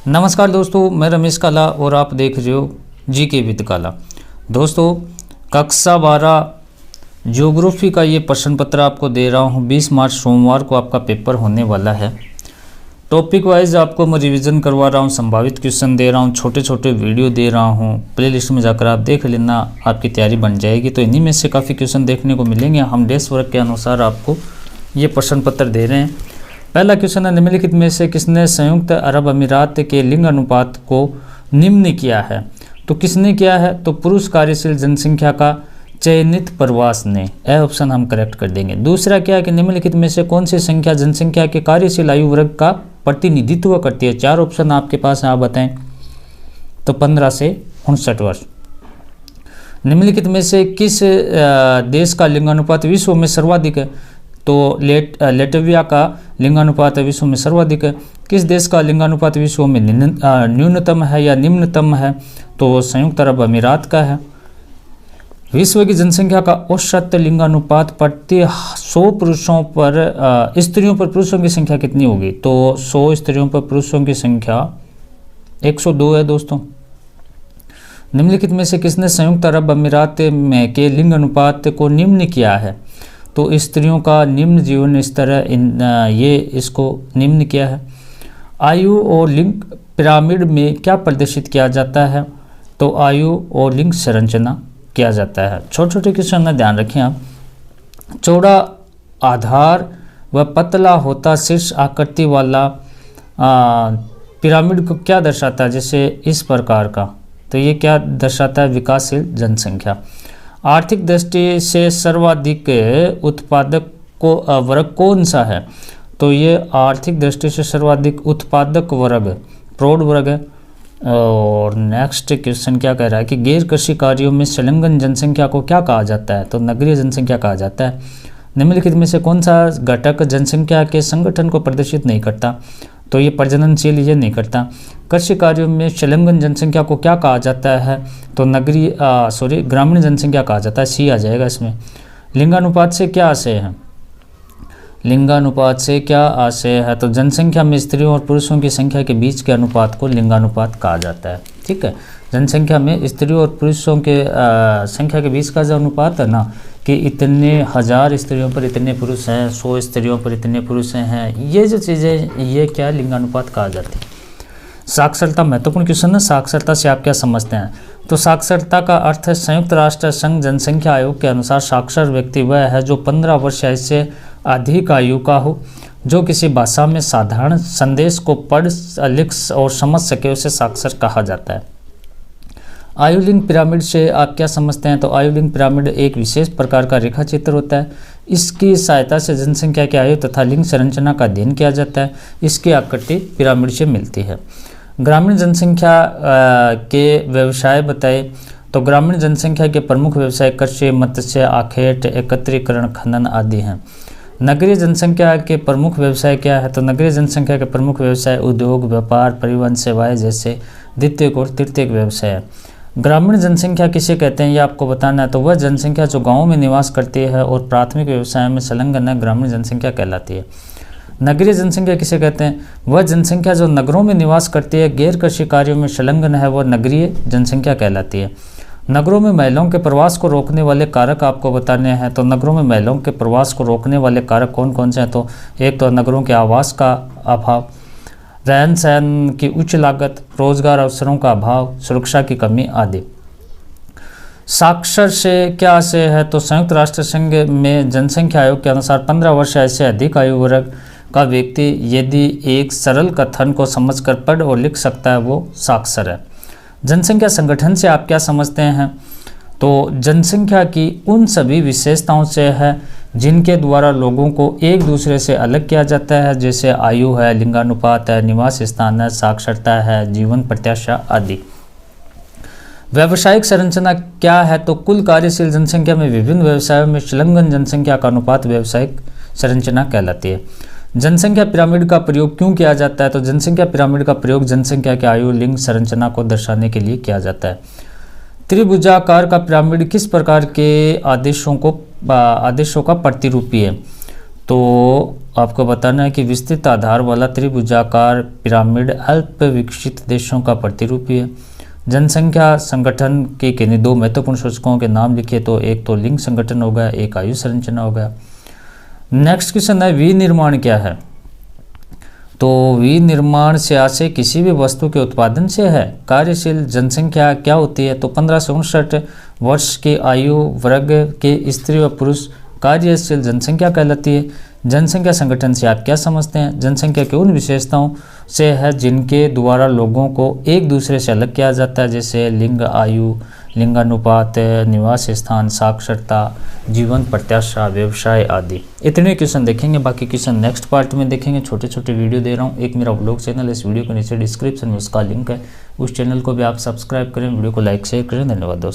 नमस्कार दोस्तों, मैं रमेश काला और आप देख रहे हो जीके विद काला। दोस्तों, कक्षा 12 ज्योग्राफी का ये प्रश्न पत्र आपको दे रहा हूँ। 20 मार्च सोमवार को आपका पेपर होने वाला है। टॉपिक वाइज आपको मैं रिवीजन करवा रहा हूँ, संभावित क्वेश्चन दे रहा हूँ, छोटे छोटे वीडियो दे रहा हूँ। प्लेलिस्ट में जाकर आप देख लेना, आपकी तैयारी बन जाएगी। तो इन्हीं में से काफ़ी क्वेश्चन देखने को मिलेंगे। हम डेस्क वर्क के अनुसार आपको ये प्रश्न पत्र दे रहे हैं। पहला क्वेश्चन है, निम्नलिखित में से किसने संयुक्त अरब अमीरात के लिंग अनुपात को निम्न किया है? तो किसने किया है? तो पुरुष कार्यशील जनसंख्या का चयनित प्रवास ने। ए ऑप्शन हम करेक्ट कर देंगे। दूसरा क्या है कि निम्नलिखित में से कौन सी संख्या जनसंख्या के कार्यशील आयु वर्ग का प्रतिनिधित्व करती है? 4 ऑप्शन आपके पास है, आप बताएं। तो 15 से 59 वर्ष। निम्नलिखित में से किस देश का लिंगानुपात विश्व में सर्वाधिक है? तो लेटविया का लिंगानुपात विश्व में सर्वाधिक है। किस देश का लिंगानुपात विश्व में न्यूनतम है या निम्नतम है? तो संयुक्त अरब अमीरात का है। विश्व की जनसंख्या का औसत लिंगानुपात प्रति 100 पुरुषों पर स्त्रियों पर पुरुषों की संख्या कितनी होगी? तो 100 स्त्रियों पर पुरुषों की संख्या 102 है। दोस्तों, निम्नलिखित में से किसने संयुक्त अरब अमीरात में के लिंग अनुपात को निम्न किया है? तो स्त्रियों का निम्न जीवन स्तर है, ये इसको निम्न किया है। आयु और लिंग पिरामिड में क्या प्रदर्शित किया जाता है? तो आयु और लिंग संरचना किया जाता है। छोटे छोटे क्वेश्चन में ध्यान रखें आप। चौड़ा आधार व पतला होता शीर्ष आकृति वाला पिरामिड को क्या दर्शाता है? जैसे इस प्रकार का, तो ये क्या दर्शाता है? विकासशील जनसंख्या। आर्थिक दृष्टि से सर्वाधिक उत्पादक को वर्ग कौन सा है? तो ये आर्थिक दृष्टि से सर्वाधिक उत्पादक वर्ग प्रौढ़ वर्ग है। और नेक्स्ट क्वेश्चन क्या कह रहा है कि गैर कृषि कार्यों में संलग्न जनसंख्या को क्या कहा जाता है? तो नगरीय जनसंख्या कहा जाता है। निम्नलिखित में से कौन सा घटक जनसंख्या के संगठन को प्रदर्शित नहीं करता? तो ये प्रजननशील, ये नहीं करता। कृषि कार्यों में संलग्न जनसंख्या को क्या कहा जाता है? तो ग्रामीण जनसंख्या कहा जाता है। सी आ जाएगा इसमें। लिंगानुपात से क्या आशय है? लिंगानुपात से क्या आशय है? तो जनसंख्या में स्त्रियों और पुरुषों की संख्या के बीच के अनुपात को लिंगानुपात कहा जाता है। ठीक है, जनसंख्या में स्त्रियों और पुरुषों के संख्या के बीच का जो अनुपात है ना, कि इतने 1000 स्त्रियों पर इतने पुरुष हैं, 100 स्त्रियों पर इतने पुरुष हैं, ये जो चीज़ें, ये क्या लिंगानुपात कहा जाती है। साक्षरता महत्वपूर्ण क्वेश्चन है। साक्षरता से आप क्या समझते हैं? तो साक्षरता का अर्थ है संयुक्त राष्ट्र संघ जनसंख्या आयोग के अनुसार साक्षर व्यक्ति वह है जो 15 वर्ष या इससे अधिक आयु का हो, जो किसी भाषा में साधारण संदेश को पढ़ लिख और समझ सके, उसे साक्षर कहा जाता है। आयुलिंग पिरामिड से आप क्या समझते हैं? तो आयुलिंग पिरामिड एक विशेष प्रकार का रेखा चित्र होता है। इसकी सहायता से जनसंख्या के आयु तथा लिंग संरचना का अध्ययन किया जाता है। इसकी आकृति पिरामिड से मिलती है। ग्रामीण जनसंख्या के व्यवसाय बताए। तो ग्रामीण जनसंख्या के प्रमुख व्यवसाय कृषि, मत्स्य, आखेट, एकत्रीकरण, खनन आदि हैं। नगरीय जनसंख्या के प्रमुख व्यवसाय क्या है? तो नगरीय जनसंख्या के प्रमुख व्यवसाय उद्योग, व्यापार, परिवहन सेवाएं जैसे द्वितीयक और तृतीयक व्यवसाय है। ग्रामीण जनसंख्या किसे कहते हैं, ये आपको बताना है। तो वह जनसंख्या जो गाँवों में निवास करती है और प्राथमिक व्यवसाय में संलग्न है, ग्रामीण जनसंख्या कहलाती है। नगरीय जनसंख्या किसे कहते हैं? वह जनसंख्या जो नगरों में निवास करती है, गैर कृषि कार्यों में संलग्न है, वह नगरीय जनसंख्या कहलाती है। नगरों में महिलाओं के प्रवास को रोकने वाले कारक आपको बताने हैं। तो नगरों में महिलाओं के प्रवास को रोकने वाले कारक कौन कौन से हैं? तो एक तो नगरों के आवास का अभाव, रहन सहन की उच्च लागत, रोजगार अवसरों का अभाव, सुरक्षा की कमी आदि। साक्षर से क्या आशय है? तो संयुक्त राष्ट्र संघ में जनसंख्या आयोग के अनुसार 15 वर्ष ऐसे अधिक आयु वर्ग का व्यक्ति यदि एक सरल कथन को समझकर पढ़ और लिख सकता है, वो साक्षर है। जनसंख्या संगठन से आप क्या समझते हैं? तो जनसंख्या की उन सभी विशेषताओं से है जिनके द्वारा लोगों को एक दूसरे से अलग किया जाता है, जैसे आयु है, लिंगानुपात है, निवास स्थान है, साक्षरता है, जीवन प्रत्याशा आदि। व्यावसायिक संरचना क्या है? तो कुल कार्यशील जनसंख्या में विभिन्न व्यवसायों में संलग्न जनसंख्या का अनुपात व्यावसायिक संरचना कहलाती है। जनसंख्या पिरामिड का प्रयोग क्यों किया जाता है? तो जनसंख्या पिरामिड का प्रयोग जनसंख्या के आयु लिंग संरचना को दर्शाने के लिए किया जाता है। त्रिभुजाकार का पिरामिड किस प्रकार के आदेशों का प्रतिरूपी है? तो आपको बताना है कि विस्तृत आधार वाला त्रिभुजाकार पिरामिड अल्प विकसित देशों का प्रतिरूपी है। जनसंख्या संगठन के किन्हीं दो महत्वपूर्ण सूचकों के नाम लिखिए। तो एक तो लिंग संगठन हो गया, एक आयु संरचना हो गया। नेक्स्ट क्वेश्चन है विनिर्माण क्या है। तो विनिर्माण से आशय किसी भी वस्तु के उत्पादन से है। कार्यशील जनसंख्या क्या होती है। तो 15 से 59 वर्ष के आयु वर्ग के स्त्री व पुरुष कार्यशील जनसंख्या कहलाती है। जनसंख्या संगठन से आप क्या समझते हैं। जनसंख्या के उन विशेषताओं से है जिनके द्वारा लोगों को एक दूसरे से अलग किया जाता है, जैसे लिंग, आयु, लिंगानुपात, निवास स्थान, साक्षरता, जीवन प्रत्याशा, व्यवसाय आदि। इतने क्वेश्चन देखेंगे, बाकी क्वेश्चन नेक्स्ट पार्ट में देखेंगे। छोटे छोटे वीडियो दे रहा हूँ। एक मेरा व्लॉग चैनल है, इस वीडियो के नीचे डिस्क्रिप्शन में उसका लिंक है, उस चैनल को भी आप सब्सक्राइब करें, वीडियो को लाइक शेयर करें। धन्यवाद दोस्तों।